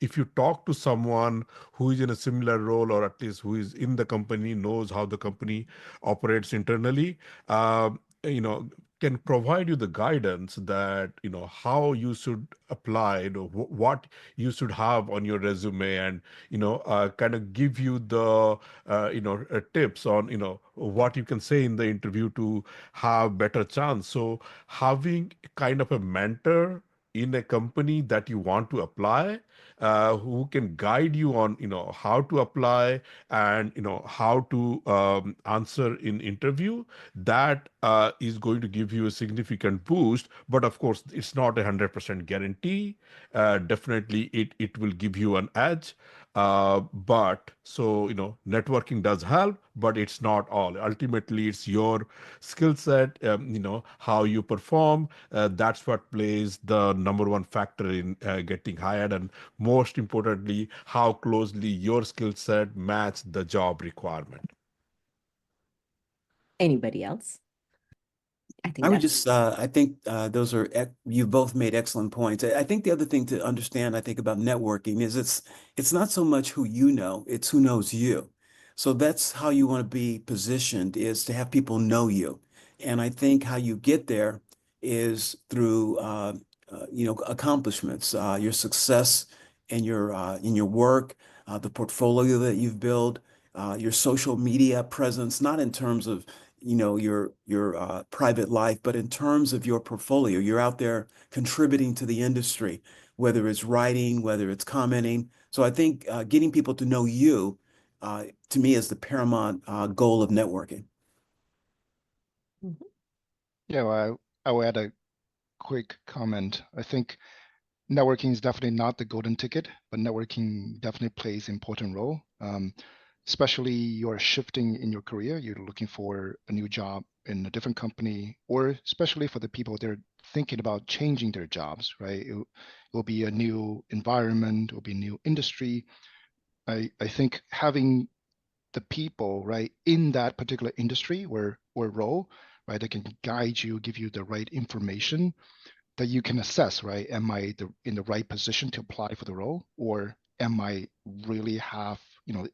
if you talk to someone who is in a similar role, or at least who is in the company, knows how the company operates internally, uh, you know, can provide you the guidance that, how you should apply, what you should have on your resume, and, kind of give you the, tips on, what you can say in the interview to have better chance. So having kind of a mentor in a company that you want to apply, who can guide you on how to apply, and how to answer in interview, that is going to give you a significant boost. But of course, it's not 100% guarantee. Definitely it will give you an edge. But so, networking does help, but it's not all. Ultimately, it's your skill set, how you perform. That's what plays the number one factor in getting hired. And most importantly, how closely your skill set match the job requirement. Anybody else? I would just, I think those are, you both made excellent points. I think the other thing to understand, I think, about networking is it's not so much who you know, it's who knows you. So that's how you want to be positioned, is to have people know you. And I think how you get there is through, accomplishments, your success in your work, the portfolio that you've built, your social media presence, not in terms of your private life, but in terms of your portfolio. You're out there contributing to the industry, whether it's writing, whether it's commenting. So I think getting people to know you, to me, is the paramount goal of networking. Yeah, well, I will add a quick comment. I think networking is definitely not the golden ticket, but networking definitely plays an important role. Especially you're shifting in your career, you're looking for a new job in a different company, or especially for the people that are thinking about changing their jobs, right? It will be a new environment, it will be a new industry. I think having the people, right, in that particular industry or role, right, that can guide you, give you the right information that you can assess, right? Am I in the right position to apply for the role, or am I really have,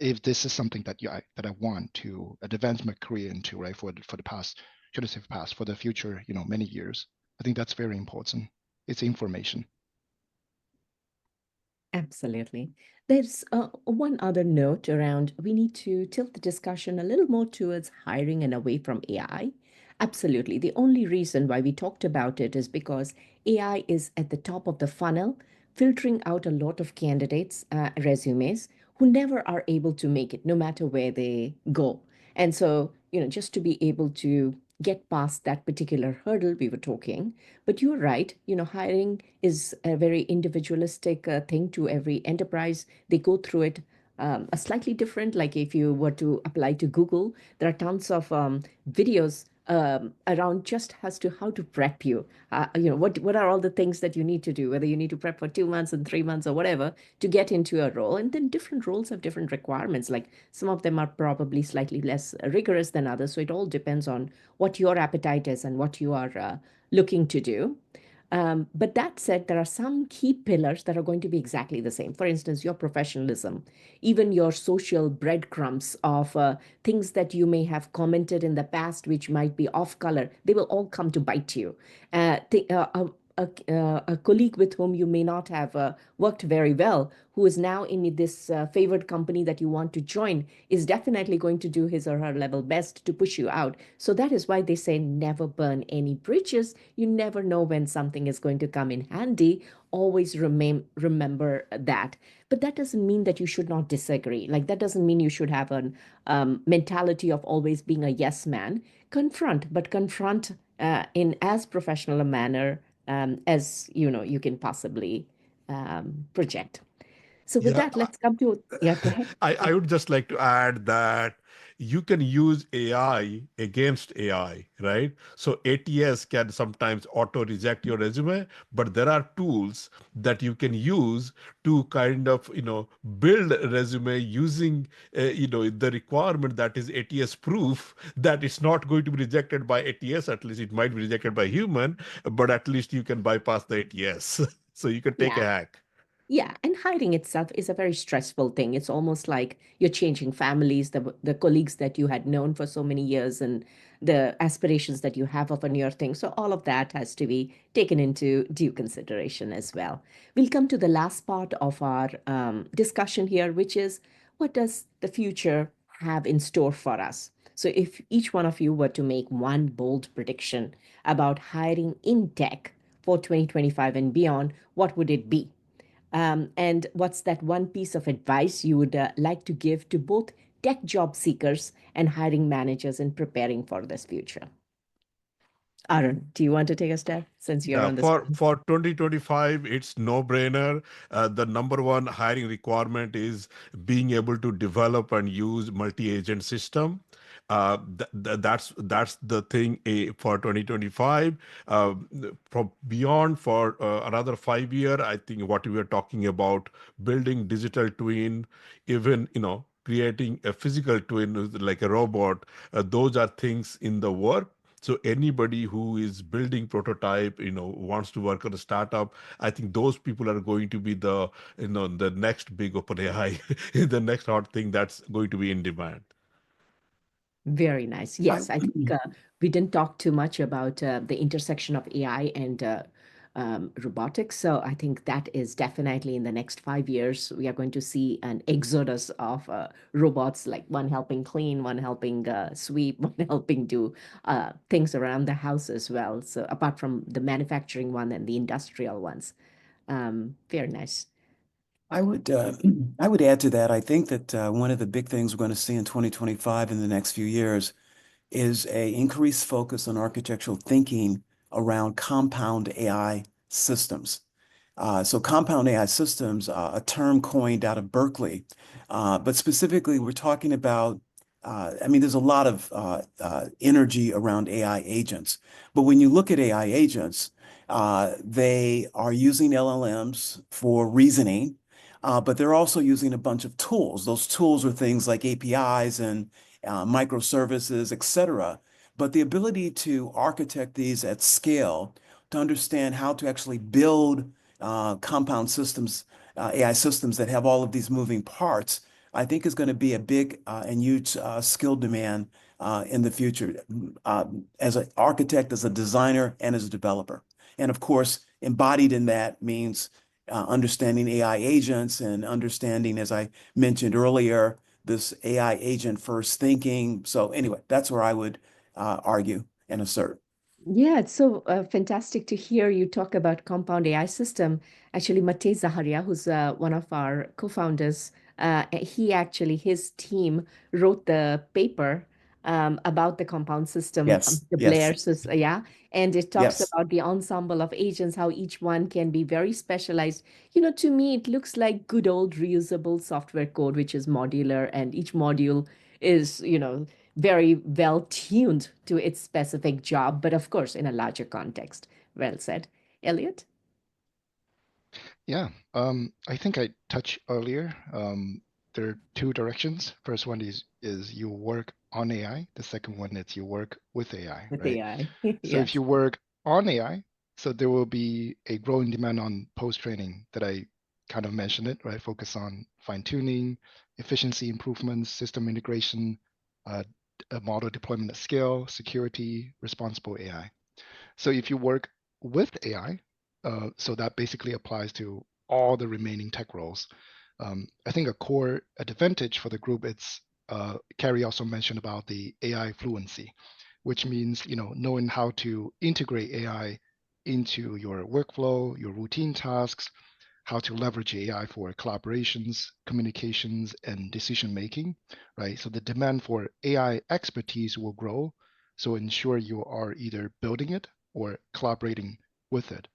if this is something that that I want to advance my career into, right, for the past, should I say past, for the future, many years. I think that's very important. It's information. Absolutely. There's one other note around we need to tilt the discussion a little more towards hiring and away from AI. Absolutely. The only reason why we talked about it is because AI is at the top of the funnel, filtering out a lot of candidates' resumes who never are able to make it, no matter where they go. And so, just to be able to get past that particular hurdle we were talking, but you're right, hiring is a very individualistic thing to every enterprise. They go through it a slightly different, like if you were to apply to Google, there are tons of videos around just as to how to prep you. What are all the things that you need to do, whether you need to prep for 2 months and 3 months or whatever to get into a role. And then different roles have different requirements. Like some of them are probably slightly less rigorous than others. So it all depends on what your appetite is and what you are looking to do. But that said, there are some key pillars that are going to be exactly the same. For instance, your professionalism, even your social breadcrumbs of things that you may have commented in the past, which might be off color, they will all come to bite you. A colleague with whom you may not have worked very well, who is now in this favored company that you want to join, is definitely going to do his or her level best to push you out. So that is why they say never burn any bridges. You never know when something is going to come in handy. Always remember that. But that doesn't mean that you should not disagree. Like that doesn't mean you should have a mentality of always being a yes man. But confront in as professional a manner as you can possibly project. So with Yeah, that, let's come to, yeah, go ahead. I would just like to add that you can use AI against AI, right? So ATS can sometimes auto reject your resume, but there are tools that you can use to kind of, build a resume using, the requirement that is ATS proof that it's not going to be rejected by ATS. At least it might be rejected by human, but at least you can bypass the ATS. So you can take a Yeah. hack. Yeah, and hiring itself is a very stressful thing. It's almost like you're changing families, the colleagues that you had known for so many years, and the aspirations that you have of a newer thing. So all of that has to be taken into due consideration as well. We'll come to the last part of our discussion here, which is what does the future have in store for us? So if each one of you were to make one bold prediction about hiring in tech for 2025 and beyond, what would it be? And what's that one piece of advice you would like to give to both tech job seekers and hiring managers in preparing for this future? Arun, do you want to take a step since you're Yeah, on this? for 2025, it's no brainer. The number one hiring requirement is being able to develop and use multi-agent system. That's the thing for 2025. From beyond for another 5 year, I think what we are talking about building digital twin, even creating a physical twin like a robot. Those are things in the work. So anybody who is building prototype, wants to work on a startup, I think those people are going to be the next big open AI, the next hot thing that's going to be in demand. Very nice. I, Yes, I think we didn't talk too much about the intersection of AI and robotics. So I think that is definitely in the next 5 years, we are going to see an exodus of robots, like one helping clean, one helping sweep, one helping do things around the house as well. So apart from the manufacturing one and the industrial ones. Very nice. I would I would add to that. I think that one of the big things we're going to see in 2025 in the next few years is a increased focus on architectural thinking around compound AI systems. So compound AI systems, a term coined out of Berkeley, but specifically we're talking about, I mean, there's a lot of energy around AI agents, but when you look at AI agents, they are using LLMs for reasoning, but they're also using a bunch of tools. Those tools are things like APIs and microservices, et cetera. But the ability to architect these at scale, to understand how to actually build compound systems, AI systems that have all of these moving parts, I think is going to be a big and huge skill demand in the future as an architect, as a designer, and as a developer. And of course, embodied in that means understanding AI agents and understanding, as I mentioned earlier, this AI agent first thinking. So anyway, that's where I would argue and assert. Yeah, it's so fantastic to hear you talk about compound AI system. Actually, Matej Zaharia, who's one of our co-founders, his team wrote the paper about the compound system from Yes, the yes, Blair's, yeah, and it talks yes. about the ensemble of agents, how each one can be very specialized. To me, it looks like good old reusable software code, which is modular, and each module is, very well tuned to its specific job, but of course, in a larger context. Well said. Elliott? Yeah, I think I touched earlier. There are two directions. First one is you work on AI. The second one is you work with AI, With right? AI. So if Yes. you work on AI, so there will be a growing demand on post-training that I kind of mentioned it, right? Focus on fine-tuning, efficiency improvements, system integration, uh, model deployment at scale, security, responsible AI. So if you work with AI, so that basically applies to all the remaining tech roles. I think a core advantage for the group, it's Kerrie also mentioned about the AI fluency, which means knowing how to integrate AI into your workflow, your routine tasks, how to leverage AI for collaborations, communications, and decision making, right? So the demand for AI expertise will grow. So ensure you are either building it or collaborating with it.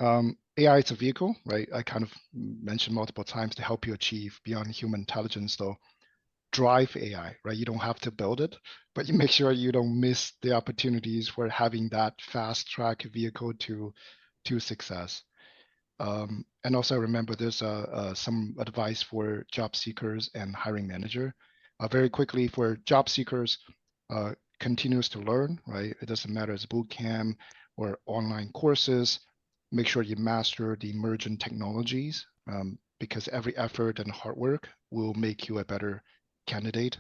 AI is a vehicle, right? I kind of mentioned multiple times to help you achieve beyond human intelligence, though. Drive AI, right? You don't have to build it, but you make sure you don't miss the opportunities for having that fast track vehicle to success. And also remember there's some advice for job seekers and hiring manager. Very quickly for job seekers, continues to learn, right? It doesn't matter if it's boot camp or online courses. Make sure you master the emerging technologies because every effort and hard work will make you a better candidate,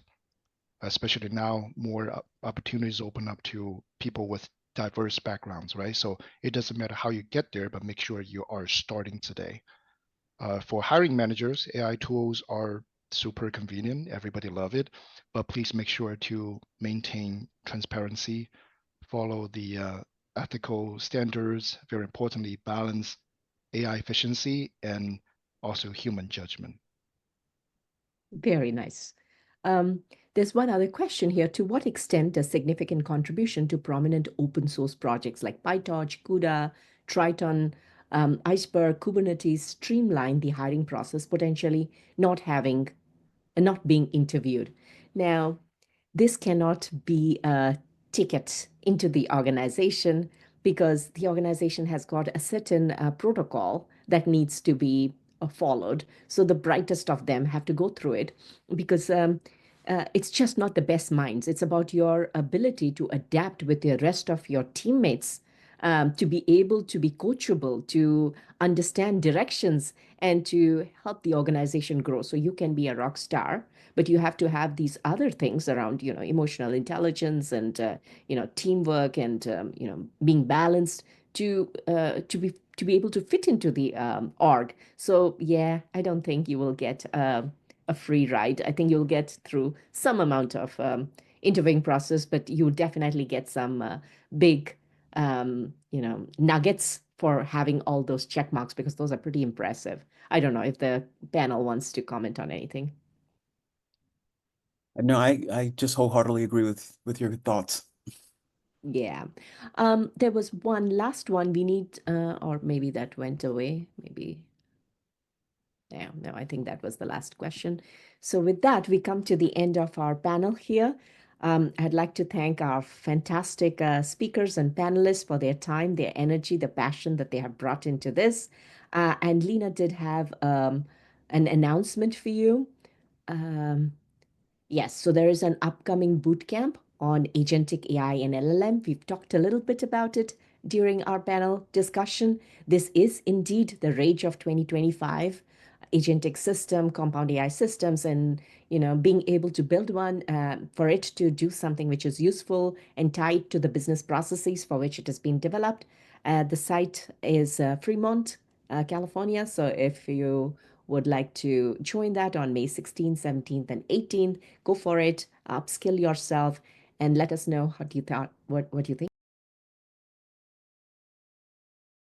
especially now more opportunities open up to people with diverse backgrounds, right? So it doesn't matter how you get there, but make sure you are starting today. For hiring managers, AI tools are super convenient. Everybody love it, but please make sure to maintain transparency, follow the ethical standards, very importantly, balance AI efficiency and also human judgment. Very nice. Um, there's one other question here. To what extent does significant contribution to prominent open source projects like PyTorch, CUDA, Triton, Iceberg, Kubernetes streamline the hiring process, potentially not being interviewed? Now, this cannot be a ticket into the organization because the organization has got a certain protocol that needs to be followed. So the brightest of them have to go through it because it's just not the best minds. It's about your ability to adapt with the rest of your teammates, to be able to be coachable, to understand directions, and to help the organization grow. So you can be a rock star, but you have to have these other things around, emotional intelligence and, teamwork and, being balanced to be able to fit into the org. So yeah, I don't think you will get a free ride. I think you'll get through some amount of interviewing process, but you'll definitely get some big, nuggets for having all those check marks because those are pretty impressive. I don't know if the panel wants to comment on anything. No, I just wholeheartedly agree with your thoughts. Yeah. There was one last one we need, or maybe that went away. Maybe. No, I think that was the last question. So with that, we come to the end of our panel here. I'd like to thank our fantastic speakers and panelists for their time, their energy, the passion that they have brought into this. And Lena did have an announcement for you. Yes, so there is an upcoming bootcamp on agentic AI and LLM. We've talked a little bit about it during our panel discussion. This is indeed the rage of 2025, agentic system, compound AI systems, and being able to build one for it to do something which is useful and tied to the business processes for which it has been developed. The site is Fremont, California. So if you would like to join that on May 16th, 17th, and 18th, go for it, upskill yourself, and let us know what you think.